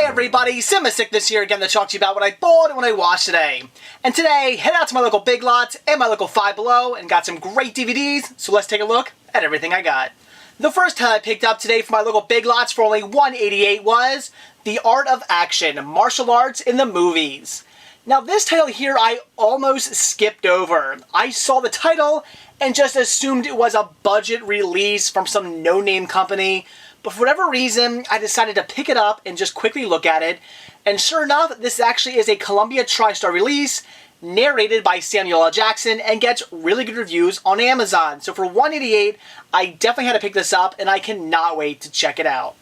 everybody, Sickness here again to talk to you about what I bought and what I watched today. And today, head out to my local Big Lots and my local Five Below and got some great DVDs, so let's take a look at everything I got. The first title I picked up today from my local Big Lots for only $188 was The Art of Action, Martial Arts in the Movies. Now this title here I almost skipped over. I saw the title and just assumed it was a budget release from some no-name company. But for whatever reason, I decided to pick it up and just quickly look at it. And sure enough, this actually is a Columbia TriStar release, narrated by Samuel L. Jackson, and gets really good reviews on Amazon. So for $188, I definitely had to pick this up, and I cannot wait to check it out.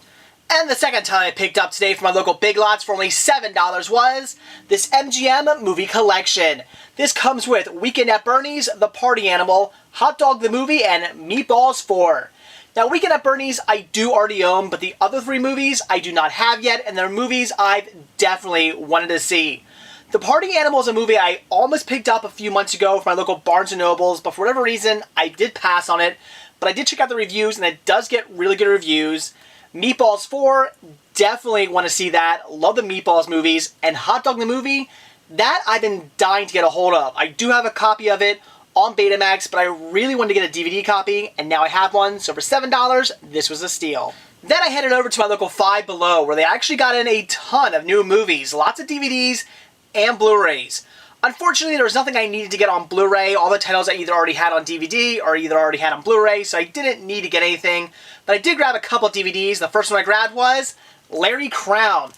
And the second time I picked up today from my local Big Lots for only $7 was this MGM movie collection. This comes with Weekend at Bernie's, The Party Animal, Hot Dog the Movie, and Meatballs 4. Now, Weekend at Bernie's I do already own, but the other three movies I do not have yet, and they're movies I've definitely wanted to see. The Party Animal is a movie I almost picked up a few months ago from my local Barnes & Nobles, but for whatever reason, I did pass on it. But I did check out the reviews, and it does get really good reviews. Meatballs 4, definitely want to see that. Love the Meatballs movies. And Hot Dog the Movie, that I've been dying to get a hold of. I do have a copy of it on Betamax, but I really wanted to get a DVD copy, and now I have one, so for $7, this was a steal. Then I headed over to my local Five Below, where they actually got in a ton of new movies, lots of DVDs and Blu-rays. Unfortunately, there was nothing I needed to get on Blu-ray. All the titles I either already had on DVD or either already had on Blu-ray, so I didn't need to get anything. But I did grab a couple of DVDs. The first one I grabbed was Larry Crown.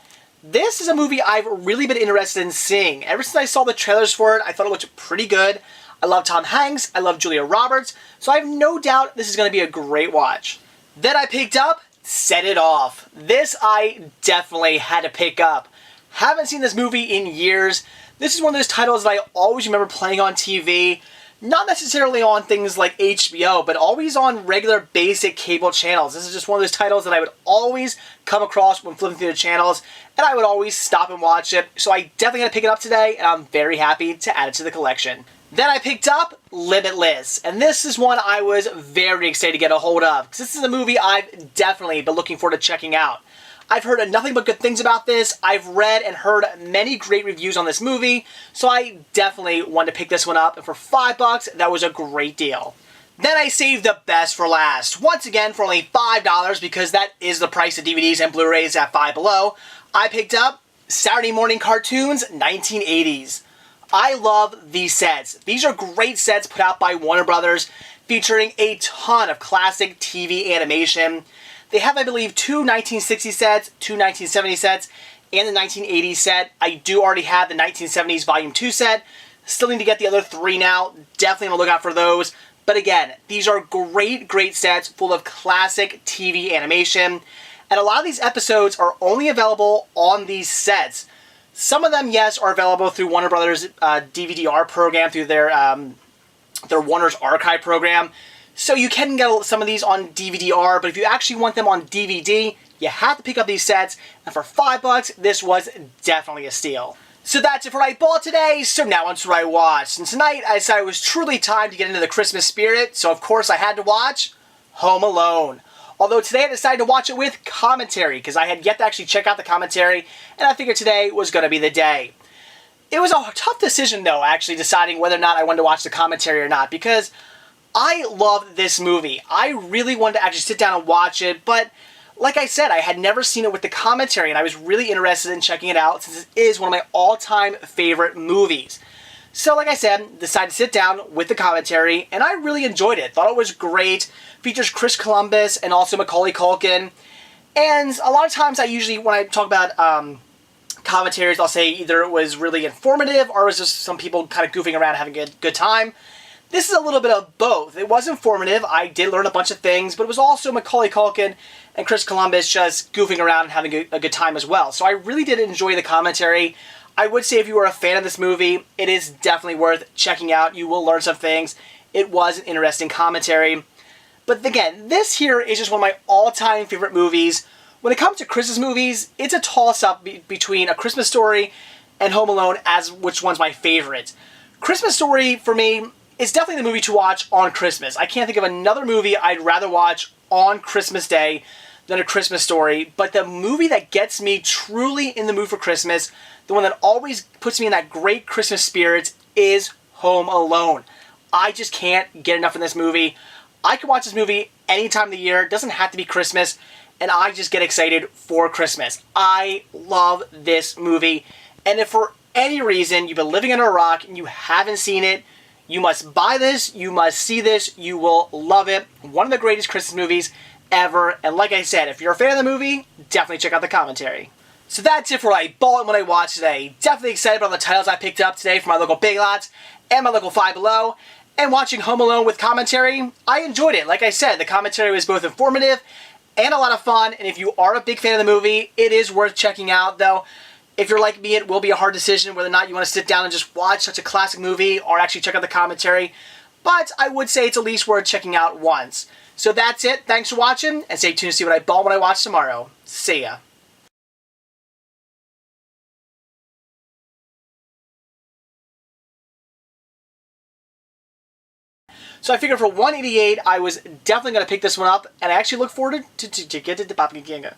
This is a movie I've really been interested in seeing. Ever since I saw the trailers for it, I thought it looked pretty good. I love Tom Hanks, I love Julia Roberts, so I have no doubt this is going to be a great watch. Then I picked up Set It Off. This I definitely had to pick up. Haven't seen this movie in years. This is one of those titles that I always remember playing on TV. Not necessarily on things like HBO, but always on regular basic cable channels. This is just one of those titles that I would always come across when flipping through the channels, and I would always stop and watch it. So I definitely had to pick it up today, and I'm very happy to add it to the collection. Then I picked up Limitless, and this is one I was very excited to get a hold of, because this is a movie I've definitely been looking forward to checking out. I've heard nothing but good things about this. I've read and heard many great reviews on this movie, so I definitely wanted to pick this one up, and for $5, that was a great deal. Then I saved the best for last. Once again, for only $5, because that is the price of DVDs and Blu-rays at Five Below, I picked up Saturday Morning Cartoons 1980s. I love these sets. These are great sets put out by Warner Brothers, featuring a ton of classic TV animation. They have, I believe, two 1960 sets, two 1970 sets, and the 1980 set. I do already have the 1970s Volume 2 set. Still need to get the other three now. Definitely on the lookout for those. But again, these are great sets full of classic TV animation. And a lot of these episodes are only available on these sets. Some of them, yes, are available through Warner Brothers DVD-R program, through their Warner's Archive program. So you can get some of these on DVD-R, but if you actually want them on DVD, you have to pick up these sets. And for $5, this was definitely a steal. So that's it for what I bought today, so now on to what I watched. And tonight, I decided it was truly time to get into the Christmas spirit, so of course I had to watch Home Alone. Although today I decided to watch it with commentary, because I had yet to actually check out the commentary, and I figured today was going to be the day. It was a tough decision, though, actually deciding whether or not I wanted to watch the commentary or not, because I love this movie. I really wanted to actually sit down and watch it, but like I said, I had never seen it with the commentary, and I was really interested in checking it out, since it is one of my all-time favorite movies. So, like I said, decided to sit down with the commentary, and I really enjoyed it. Thought it was great. Features Chris Columbus and also Macaulay Culkin. And a lot of times when I talk about commentaries, I'll say either it was really informative or it was just some people kind of goofing around having a good time. This is a little bit of both. It was informative. I did learn a bunch of things, but it was also Macaulay Culkin and Chris Columbus just goofing around and having a good time as well. So I really did enjoy the commentary. I would say if you were a fan of this movie, it is definitely worth checking out. You will learn some things. It was an interesting commentary. But again, this here is just one of my all-time favorite movies. When it comes to Christmas movies, it's a toss-up between A Christmas Story and Home Alone as which one's my favorite. Christmas Story, for me, is definitely the movie to watch on Christmas. I can't think of another movie I'd rather watch on Christmas Day than A Christmas Story, but the movie that gets me truly in the mood for Christmas, the one that always puts me in that great Christmas spirit, is Home Alone. I just can't get enough of this movie. I can watch this movie any time of the year. It doesn't have to be Christmas, and I just get excited for Christmas. I love this movie, and if for any reason you've been living under a rock and you haven't seen it, you must buy this, you must see this, you will love it. One of the greatest Christmas movies ever, and like I said, if you're a fan of the movie, definitely check out the commentary. So that's it for what I bought and what I watched today. Definitely excited about the titles I picked up today from my local Big Lots and my local Five Below. And watching Home Alone with commentary, I enjoyed it. Like I said, the commentary was both informative and a lot of fun. And if you are a big fan of the movie, it is worth checking out. Though, if you're like me, it will be a hard decision whether or not you want to sit down and just watch such a classic movie or actually check out the commentary. But I would say it's at least worth checking out once. So that's it. Thanks for watching, and stay tuned to see what I bought when I watch tomorrow. See ya. So I figured for $188, I was definitely going to pick this one up, and I actually look forward to get it to Papa Ginga.